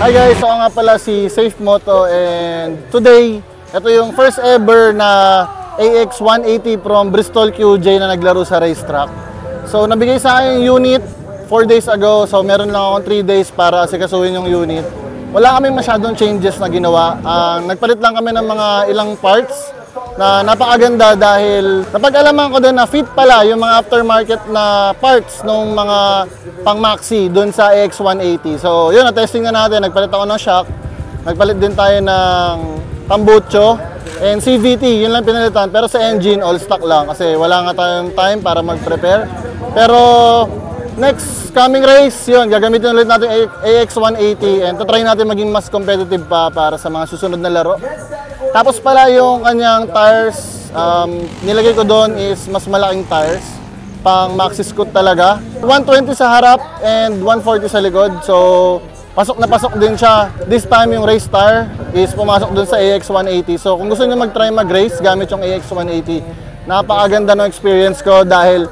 Hi guys, ako nga pala si Safe Moto and today, ito yung first ever na AX 180 from Bristol QJ na naglaro sa racetrack. So nabigay sa akin yung unit 4 days ago, so meron lang akong 3 days para asikasuhin yung unit. Wala kami masyadong changes na ginawa. Nagpalit lang kami ng mga ilang parts na napakaganda dahil napag-alaman ko din na fit pala yung mga aftermarket na parts ng mga pang maxi doon sa AX 180. So yun, na-testing na natin. Nagpalit ako ng shock. Nagpalit din tayo ng tambucho and CVT. Yun lang pinalitan. Pero sa engine, all stock lang kasi wala nga tayong time para mag-prepare. Pero next coming race, yun, gagamitin ulit natin AX 180 and try natin maging mas competitive pa para sa mga susunod na laro. Tapos pala yung kanyang tires, nilagay ko doon is mas malaking tires, pang maxi scoot talaga. 120 sa harap and 140 sa likod, so pasok na pasok din siya. This time yung race tire is pumasok doon sa AX 180. So kung gusto niyo mag-try mag-race gamit yung AX 180, napakaganda ng experience ko dahil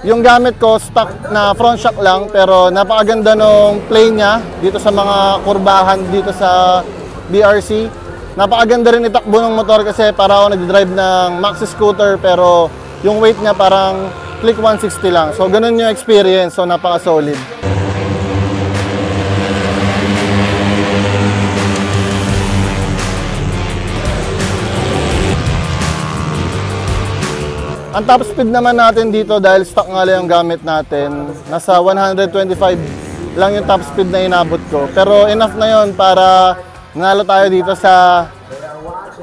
yung gamit ko stock na front shock lang, pero napakaganda ng play niya dito sa mga kurbahan dito sa BRC. Napakaganda rin itakbo ng motor kasi para ako nag-drive ng maxi scooter pero yung weight niya parang click 160 lang. So ganun yung experience, so napaka-solid. Ang top speed naman natin dito dahil stock nga lang yung gamit natin. Nasa 125 lang yung top speed na inabot ko. Pero enough na yon para nanalo tayo dito sa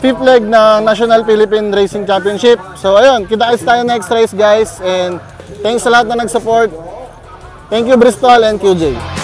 5th leg ng National Philippine Racing Championship. So ayun, kita-kits tayo next race guys. And thanks sa lahat na nag-support. Thank you Bristol and QJ.